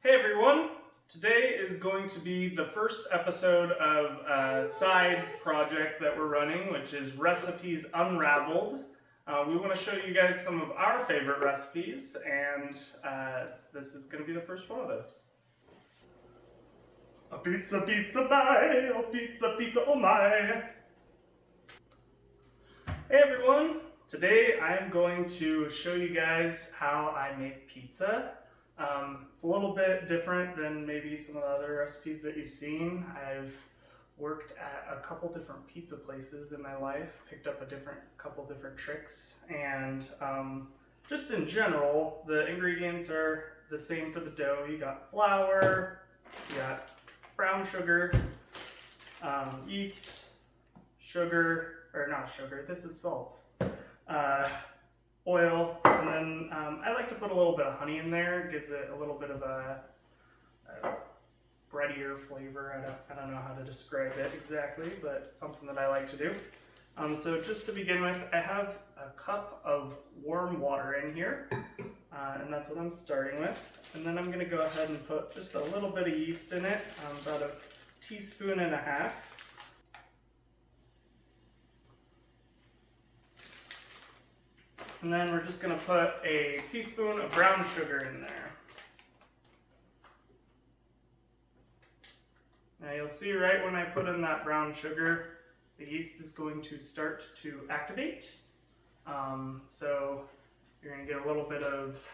Hey everyone! Today is going to be the first episode of a side project that we're running, which is Recipes Unraveled. We want to show you guys some of our favorite recipes, and this is going to be the first one of those. A pizza, pizza, bye! Oh pizza, pizza, oh my! Hey everyone! Today I'm going to show you guys how I make pizza. It's a little bit different than maybe some of the other recipes that you've seen. I've worked at a couple different pizza places in my life, picked up a couple different tricks, and just in general, the ingredients are the same for the dough. You got flour, you got brown sugar, yeast, sugar, or not sugar, this is salt, oil, and then I like to put a little bit of honey in there. It gives it a little bit of a breadier flavor. I don't know how to describe it exactly, but it's something that I like to do. So just to begin with, I have a cup of warm water in here, and that's what I'm starting with. And then I'm going to go ahead and put just a little bit of yeast in it, about a teaspoon and a half. And then we're just going to put a teaspoon of brown sugar in there. Now you'll see right when I put in that brown sugar, the yeast is going to start to activate. So you're going to get a little bit of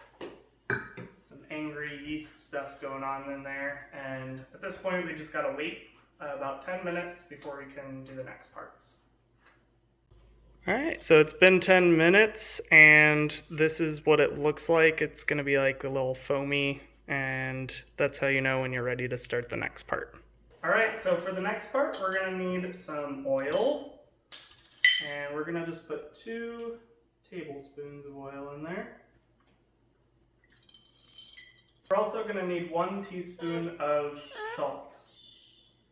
some angry yeast stuff going on in there. And at this point, we just got to wait about 10 minutes before we can do the next parts. Alright, so it's been 10 minutes and this is what it looks like. It's going to be like a little foamy, and that's how you know when you're ready to start the next part. Alright, so for the next part we're going to need some oil, and we're going to just put 2 tablespoons of oil in there. We're also going to need 1 teaspoon of salt.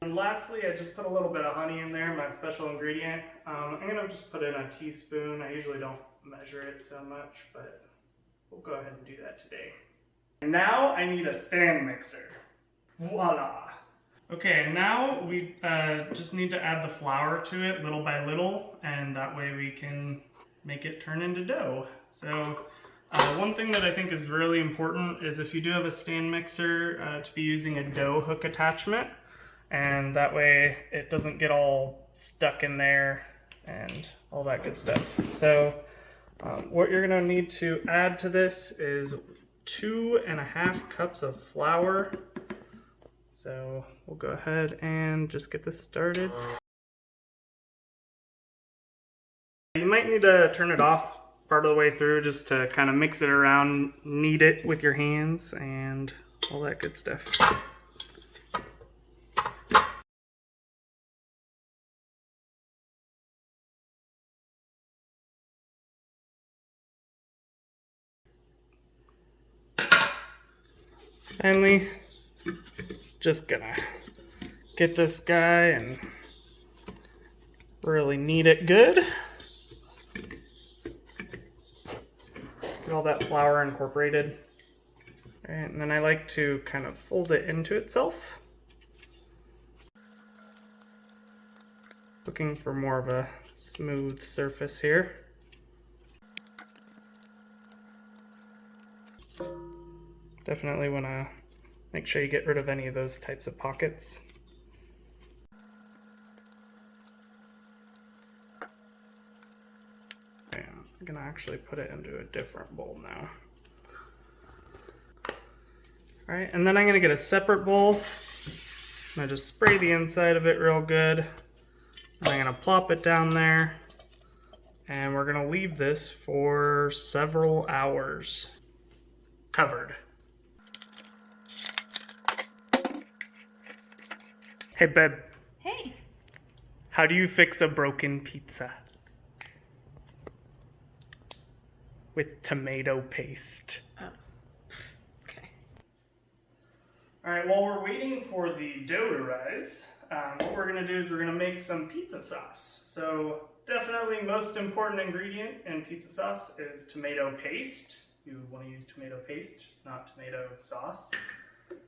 And lastly, I just put a little bit of honey in there, my special ingredient. I'm going to just put in a teaspoon. I usually don't measure it so much, but we'll go ahead and do that today. And now I need a stand mixer. Voila! Okay, now we just need to add the flour to it little by little, and that way we can make it turn into dough. So one thing that I think is really important is if you do have a stand mixer, to be using a dough hook attachment. And that way it doesn't get all stuck in there and all that good stuff. So what you're going to need to add to this is 2.5 cups of flour. So we'll go ahead and just get this started. You might need to turn it off part of the way through just to kind of mix it around, knead it with your hands and all that good stuff. Finally, just gonna get this guy and really knead it good. Get all that flour incorporated. And then I like to kind of fold it into itself. Looking for more of a smooth surface here. Definitely want to make sure you get rid of any of those types of pockets. Okay, I'm going to actually put it into a different bowl now. Alright, and then I'm going to get a separate bowl. I'm going to just spray the inside of it real good. And I'm going to plop it down there. And we're going to leave this for several hours covered. Hey, babe. Hey. How do you fix a broken pizza? With tomato paste. Oh. Okay. Alright, while we're waiting for the dough to rise, what we're going to do is we're going to make some pizza sauce. So definitely most important ingredient in pizza sauce is tomato paste. You want to use tomato paste, not tomato sauce.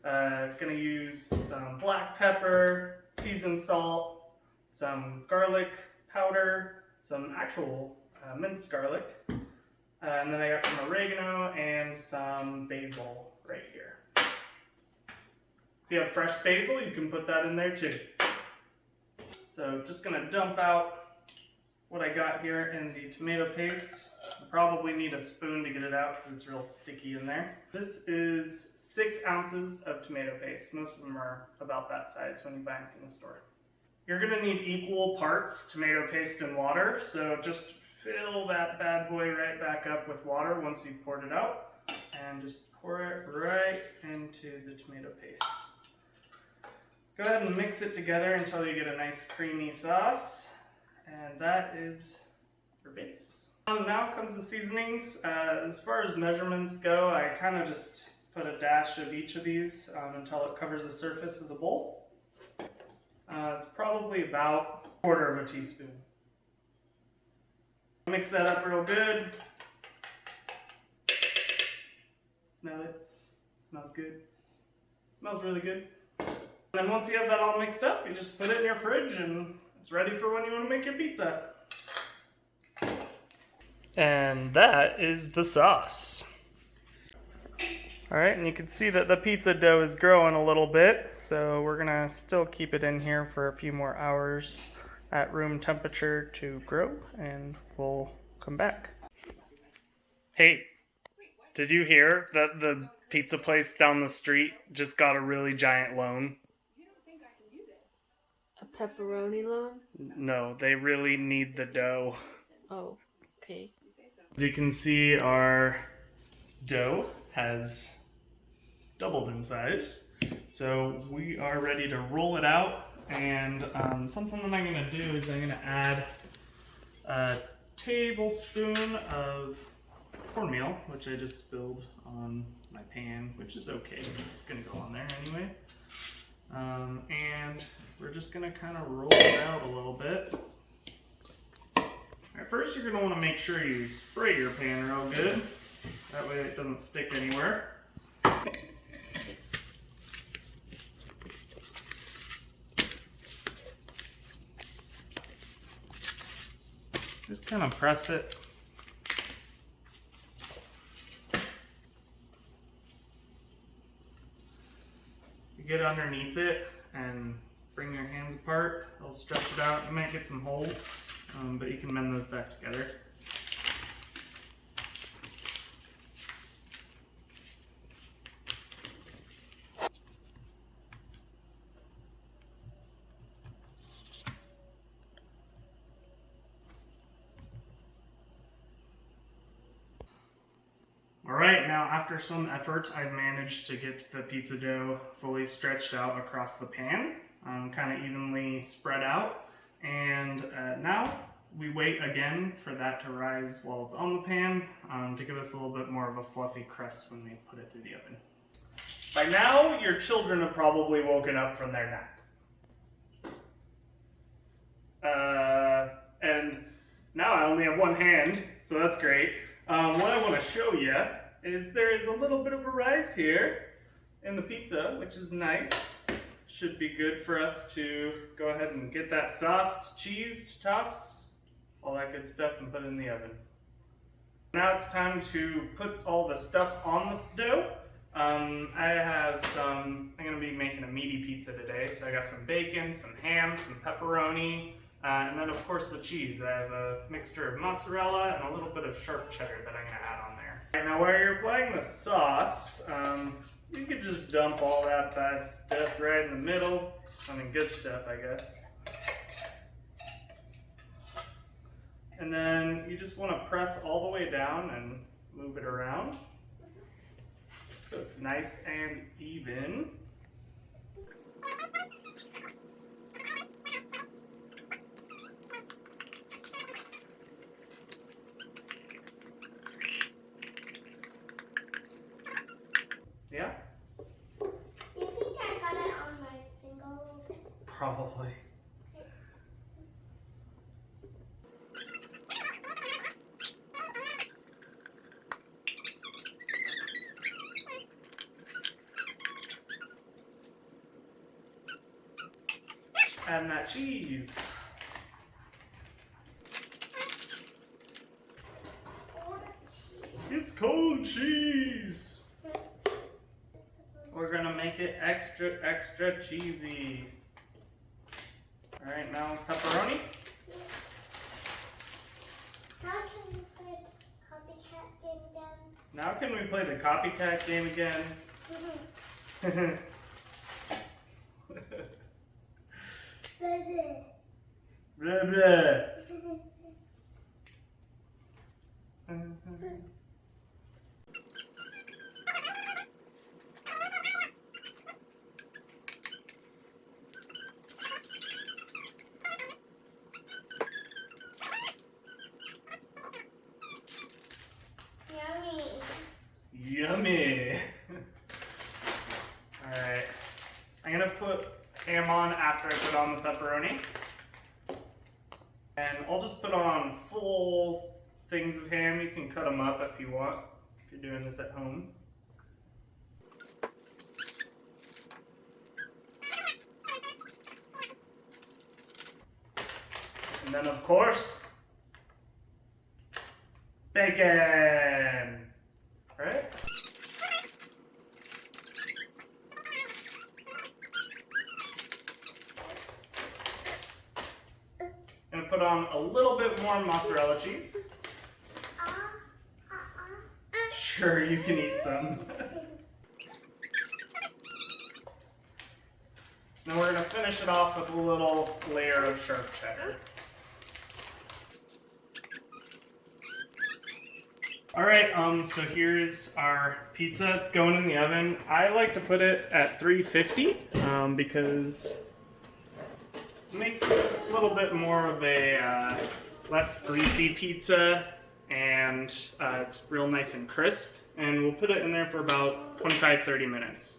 Gonna use some black pepper, seasoned salt, some garlic powder, some actual minced garlic, and then I got some oregano and some basil right here. If you have fresh basil, you can put that in there too. So just gonna dump out what I got here in the tomato paste. You probably need a spoon to get it out because it's real sticky in there. This is 6 ounces of tomato paste. Most of them are about that size when you buy them from the store. You're gonna need equal parts tomato paste and water, so just fill that bad boy right back up with water once you've poured it out, and just pour it right into the tomato paste. Go ahead and mix it together until you get a nice creamy sauce, and that is your base. Now comes the seasonings. As far as measurements go, I kind of just put a dash of each of these until it covers the surface of the bowl. It's probably about 1/4 teaspoon. Mix that up real good. Smell it. It smells good. It smells really good. And then once you have that all mixed up, you just put it in your fridge and it's ready for when you want to make your pizza. And that is the sauce. Alright, and you can see that the pizza dough is growing a little bit, so we're gonna still keep it in here for a few more hours at room temperature to grow, and we'll come back. Hey, did you hear that the pizza place down the street just got a really giant loan? A pepperoni loan? No, they really need the dough. Oh, okay. As you can see, our dough has doubled in size. So we are ready to roll it out. And something that I'm going to do is I'm going to add a tablespoon of cornmeal, which I just spilled on my pan, which is okay. It's going to go on there anyway. And we're just going to kind of roll it out a little bit. Alright, first you're going to want to make sure you spray your pan real good. That way it doesn't stick anywhere. Just kind of press it. You get underneath it and bring your hands apart. It'll stretch it out. You might get some holes, but you can mend those back together. Alright, now after some effort, I've managed to get the pizza dough fully stretched out across the pan, kind of evenly spread out. And now we wait again for that to rise while it's on the pan to give us a little bit more of a fluffy crust when we put it through the oven. By now, your children have probably woken up from their nap. And now I only have one hand, so that's great. What I want to show you is there is a little bit of a rise here in the pizza, which is nice. Should be good for us to go ahead and get that sauced cheese tops, all that good stuff, and put it in the oven. Now it's time to put all the stuff on the dough. I'm going to be making a meaty pizza today, so I got some bacon, some ham, some pepperoni, and then of course the cheese. I have a mixture of mozzarella and a little bit of sharp cheddar that I'm going to add on there. Right, now while you're applying the sauce, you could just dump all that bad stuff right in the middle. I mean, good stuff, I guess. And then you just want to press all the way down and move it around so it's nice and even. Yeah? Do you think I got it on my single? Probably. adding that cheese. It's cold cheese. We're gonna make it extra, extra cheesy. All right, now pepperoni. How can we play the copycat game again? Now can we play the copycat game again? Blah, blah. Yummy. Alright. I'm gonna put ham on after I put on the pepperoni. And I'll just put on full things of ham. You can cut them up if you want, if you're doing this at home. And then of course, bacon. Right? Gonna put on a little bit more mozzarella cheese. Sure, you can eat some. Then we're gonna finish it off with a little layer of sharp cheddar. Alright, so here's our pizza. It's going in the oven. I like to put it at 350 because it makes a little bit more of a less greasy pizza, and it's real nice and crisp. And we'll put it in there for about 25-30 minutes.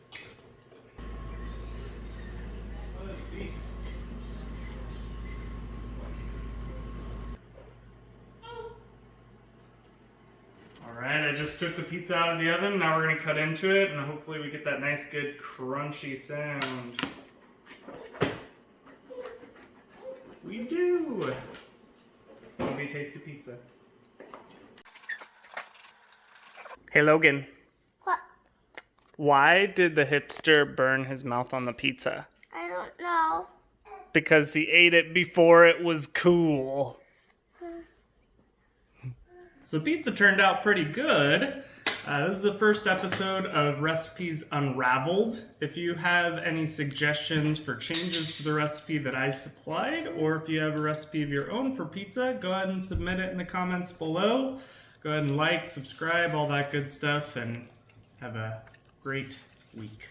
Alright, I just took the pizza out of the oven. Now we're going to cut into it, and hopefully we get that nice, good, crunchy sound. We do! It's going to be a tasty pizza. Hey Logan. What? Why did the hipster burn his mouth on the pizza? I don't know. Because he ate it before it was cool. So the pizza turned out pretty good. This is the first episode of Recipes Unraveled. If you have any suggestions for changes to the recipe that I supplied, or if you have a recipe of your own for pizza, go ahead and submit it in the comments below. Go ahead and like, subscribe, all that good stuff, and have a great week.